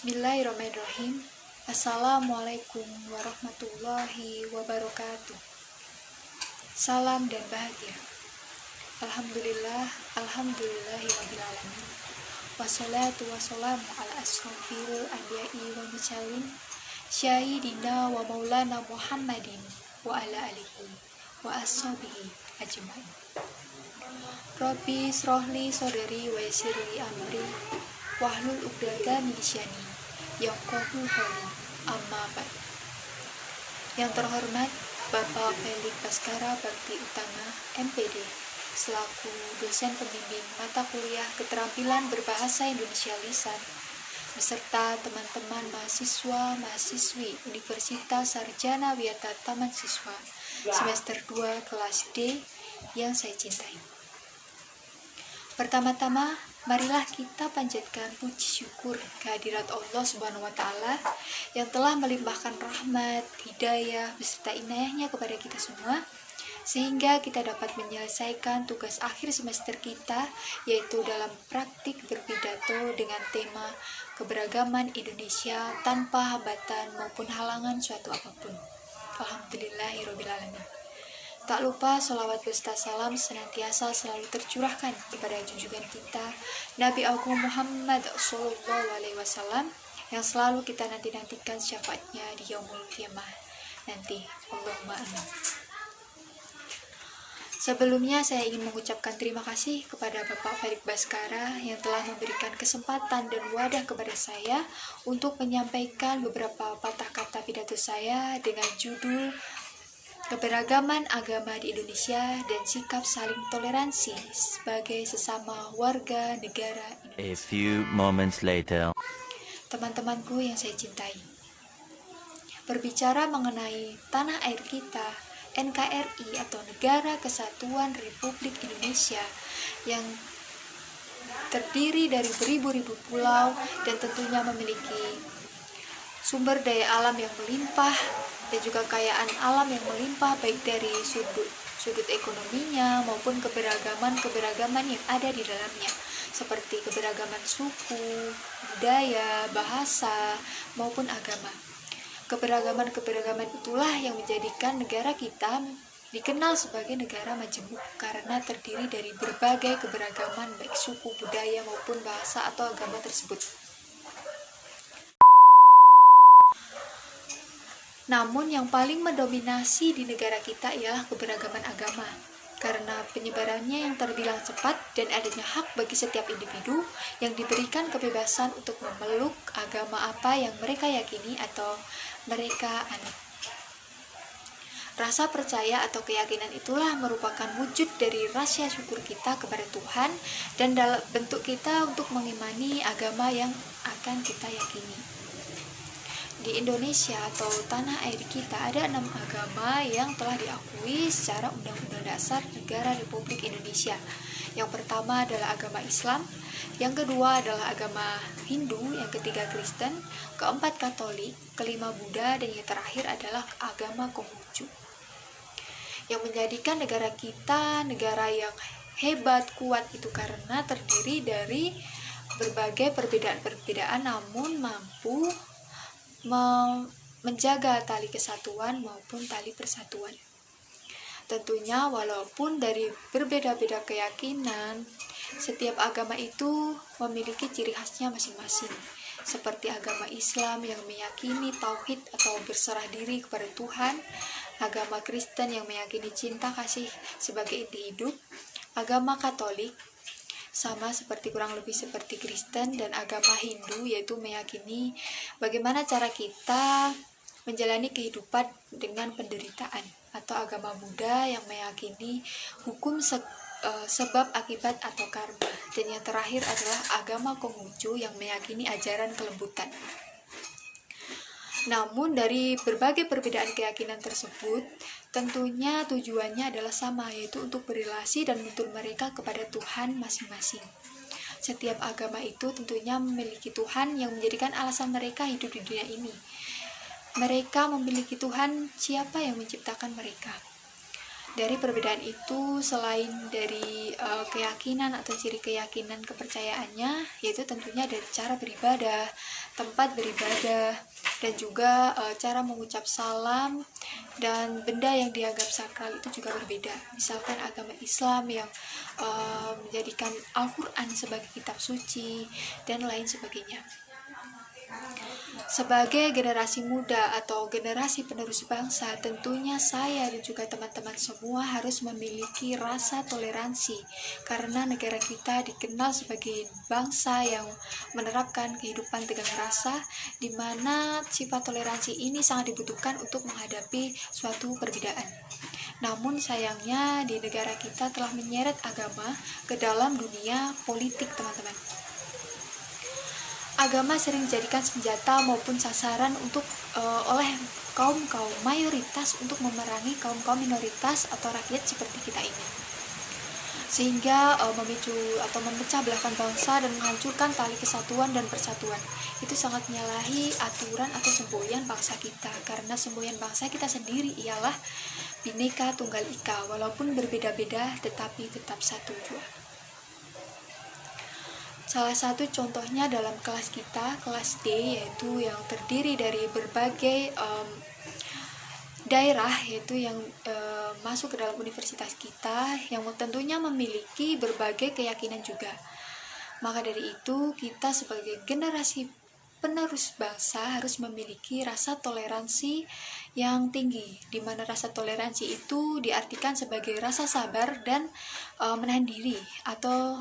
Bismillahirrahmanirrahim. Assalamualaikum warahmatullahi wabarakatuh. Salam dan bahagia. Alhamdulillahirrahmanirrahim. Wassalatu wassalamu ala asrofil anbiya'i wa mursalin syahidina wa maulana Muhammadin wa ala alihi wa ashabihi ajma'in. Rabbi srohli sodari wa yasirli amri wahlul uqdatan min lisani yafqahu qawli. Amma ba'd. Yang terhormat Bapak Felix Baskara Bakti Utama MPD selaku dosen pembimbing mata kuliah keterampilan berbahasa Indonesia Lisan beserta teman-teman mahasiswa-mahasiswi Universitas Sarjana Wiyata Taman Siswa semester 2 kelas D yang saya cintai. Pertama-tama, marilah kita panjatkan puji syukur kehadirat Allah Subhanahu wa Ta'ala yang telah melimpahkan rahmat, hidayah, beserta inayahnya kepada kita semua, sehingga kita dapat menyelesaikan tugas akhir semester kita, yaitu dalam praktik berpidato dengan tema keberagaman Indonesia tanpa hambatan maupun halangan suatu apapun. Alhamdulillahirrahmanirrahim. Tak lupa sholawat beserta salam senantiasa selalu tercurahkan kepada junjungan kita Nabi Agung Muhammad SAW yang selalu kita nantikan syafaatnya di yaumul qiyamah nanti. Allahumma amin. Sebelumnya saya ingin mengucapkan terima kasih kepada Bapak Felix Baskara yang telah memberikan kesempatan dan wadah kepada saya untuk menyampaikan beberapa patah kata pidato saya dengan judul Keberagaman Agama di Indonesia dan Sikap Saling Toleransi sebagai Sesama Warga Negara Indonesia. A few moments later. Teman-temanku yang saya cintai, berbicara mengenai tanah air kita, NKRI atau Negara Kesatuan Republik Indonesia yang terdiri dari beribu-ribu pulau dan tentunya memiliki sumber daya alam yang melimpah dan juga kekayaan alam yang melimpah, baik dari sudut ekonominya maupun keberagaman yang ada di dalamnya, seperti keberagaman suku, budaya, bahasa maupun agama. Keberagaman itulah yang menjadikan negara kita dikenal sebagai negara majemuk karena terdiri dari berbagai keberagaman baik suku, budaya maupun bahasa atau agama tersebut. Namun yang paling mendominasi di negara kita ialah keberagaman agama, karena penyebarannya yang terbilang cepat dan adanya hak bagi setiap individu yang diberikan kebebasan untuk memeluk agama apa yang mereka yakini atau mereka anut. Rasa percaya atau keyakinan itulah merupakan wujud dari rasa syukur kita kepada Tuhan dan dalam bentuk kita untuk mengimani agama yang akan kita yakini. Di Indonesia atau tanah air kita ada 6 agama yang telah diakui secara Undang-Undang Dasar Negara Republik Indonesia. Yang pertama adalah agama Islam, yang kedua adalah agama Hindu, yang ketiga Kristen, keempat Katolik, kelima Buddha, dan yang terakhir adalah agama Konghucu. Yang menjadikan negara kita negara yang hebat, kuat itu karena terdiri dari berbagai perbedaan-perbedaan namun mampu menjaga tali kesatuan maupun tali persatuan. Tentunya walaupun dari berbeda-beda keyakinan, setiap agama itu memiliki ciri khasnya masing-masing. Seperti agama Islam yang meyakini tauhid atau berserah diri kepada Tuhan, agama Kristen yang meyakini cinta kasih sebagai inti hidup, agama Katolik sama kurang lebih seperti Kristen, dan agama Hindu yaitu meyakini bagaimana cara kita menjalani kehidupan dengan penderitaan, atau agama Buddha yang meyakini hukum sebab akibat atau karma, dan yang terakhir adalah agama Konghucu yang meyakini ajaran kelembutan. Namun dari berbagai perbedaan keyakinan tersebut, tentunya tujuannya adalah sama, yaitu untuk berrelasi dan menuntun mereka kepada Tuhan masing-masing. Setiap agama itu tentunya memiliki Tuhan yang menjadikan alasan mereka hidup di dunia ini. Mereka memiliki Tuhan siapa yang menciptakan mereka. Dari perbedaan itu, selain dari keyakinan atau ciri keyakinan kepercayaannya, yaitu tentunya dari cara beribadah, tempat beribadah, dan juga cara mengucap salam dan benda yang dianggap sakral itu juga berbeda. Misalkan agama Islam yang menjadikan Al-Quran sebagai kitab suci dan lain sebagainya. Sebagai generasi muda atau generasi penerus bangsa, tentunya saya dan juga teman-teman semua harus memiliki rasa toleransi, karena negara kita dikenal sebagai bangsa yang menerapkan kehidupan tegang rasa, di mana sifat toleransi ini sangat dibutuhkan untuk menghadapi suatu perbedaan. Namun sayangnya di negara kita telah menyeret agama ke dalam dunia politik, teman-teman. Agama sering dijadikan senjata maupun sasaran untuk oleh kaum mayoritas untuk memerangi kaum minoritas atau rakyat seperti kita ini, sehingga memicu atau memecah belahkan bangsa dan menghancurkan tali kesatuan dan persatuan. Itu sangat menyalahi aturan atau semboyan bangsa kita, karena semboyan bangsa kita sendiri ialah Bhinneka Tunggal Ika, walaupun berbeda-beda tetapi tetap satu jua. Salah satu contohnya dalam kelas kita, kelas D, yaitu yang terdiri dari berbagai daerah, yaitu yang masuk ke dalam universitas kita, yang tentunya memiliki berbagai keyakinan juga. Maka dari itu, kita sebagai generasi penerus bangsa harus memiliki rasa toleransi yang tinggi, di mana rasa toleransi itu diartikan sebagai rasa sabar dan menahan diri, atau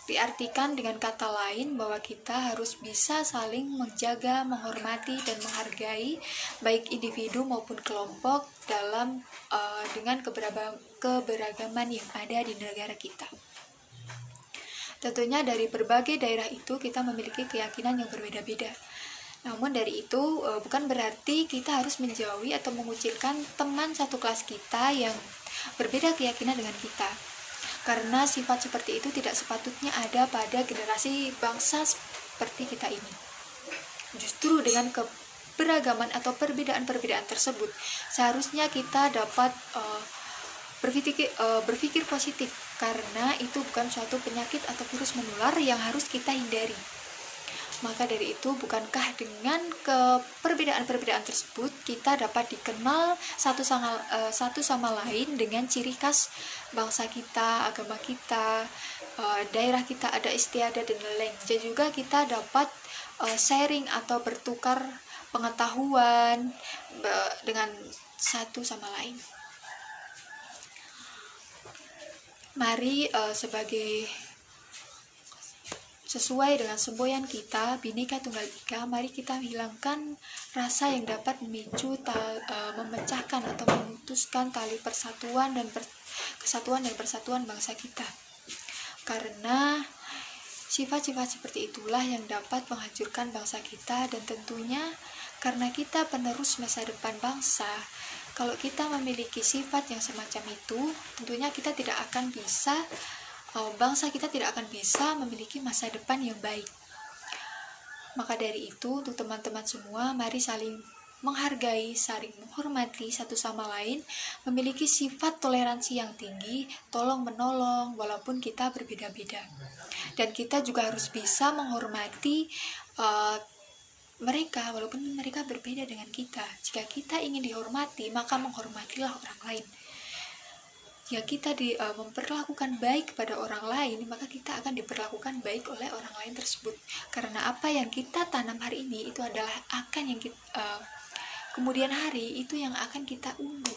diartikan dengan kata lain bahwa kita harus bisa saling menjaga, menghormati, dan menghargai baik individu maupun kelompok dalam dengan keberagaman yang ada di negara kita. Tentunya dari berbagai daerah itu kita memiliki keyakinan yang berbeda-beda. Namun dari itu bukan berarti kita harus menjauhi atau mengucilkan teman satu kelas kita yang berbeda keyakinan dengan kita. Karena sifat seperti itu tidak sepatutnya ada pada generasi bangsa seperti kita ini. Justru dengan keberagaman atau perbedaan-perbedaan tersebut, seharusnya kita dapat berpikir positif, karena itu bukan suatu penyakit atau virus menular yang harus kita hindari. Maka dari itu, bukankah dengan perbedaan-perbedaan tersebut kita dapat dikenal satu sama lain dengan ciri khas bangsa kita, agama kita, daerah kita ada istiadat dan lain-lain. Dan juga kita dapat sharing atau bertukar pengetahuan dengan satu sama lain. Mari sesuai dengan semboyan kita, Bhinneka Tunggal Ika, mari kita hilangkan rasa yang dapat memicu memecahkan atau memutuskan tali persatuan dan kesatuan dan persatuan bangsa kita. Karena sifat-sifat seperti itulah yang dapat menghancurkan bangsa kita, dan tentunya karena kita penerus masa depan bangsa, kalau kita memiliki sifat yang semacam itu, tentunya kita tidak akan bisa bangsa kita tidak akan bisa memiliki masa depan yang baik. Maka dari itu, untuk teman-teman semua, mari saling menghargai, saling menghormati satu sama lain, memiliki sifat toleransi yang tinggi, tolong menolong walaupun kita berbeda-beda. Dan kita juga harus bisa menghormati mereka walaupun mereka berbeda dengan kita. Jika kita ingin dihormati, maka menghormatilah orang lain. Ya, kita memperlakukan baik kepada orang lain, maka kita akan diperlakukan baik oleh orang lain tersebut. Karena apa yang kita tanam hari ini itu adalah akan yang kemudian hari itu yang akan kita unggul.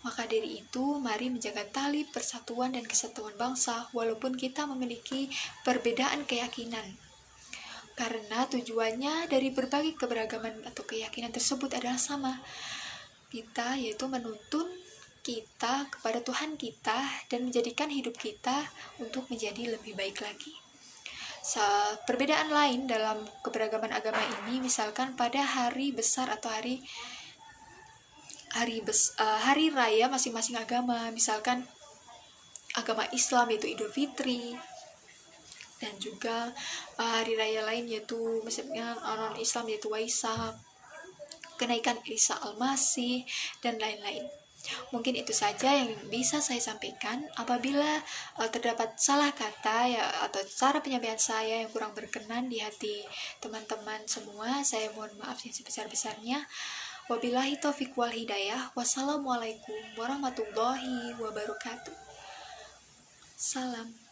Maka dari itu, mari menjaga tali persatuan dan kesatuan bangsa walaupun kita memiliki perbedaan keyakinan. Karena tujuannya dari berbagai keberagaman atau keyakinan tersebut adalah sama. Kita yaitu menuntun kita kepada Tuhan kita dan menjadikan hidup kita untuk menjadi lebih baik lagi. Perbedaan lain dalam keberagaman agama ini, misalkan pada hari besar atau hari raya masing-masing agama, misalkan agama Islam yaitu Idul Fitri, dan juga hari raya lain yaitu misalnya non Islam yaitu Waisak, kenaikan Isa Al-Masih, dan lain-lain. Mungkin itu saja yang bisa saya sampaikan. Apabila terdapat salah kata ya atau cara penyampaian saya yang kurang berkenan di hati teman-teman semua, saya mohon maaf yang sebesar-besarnya. Wabillahi taufiq wal hidayah. Wassalamualaikum warahmatullahi wabarakatuh. Salam.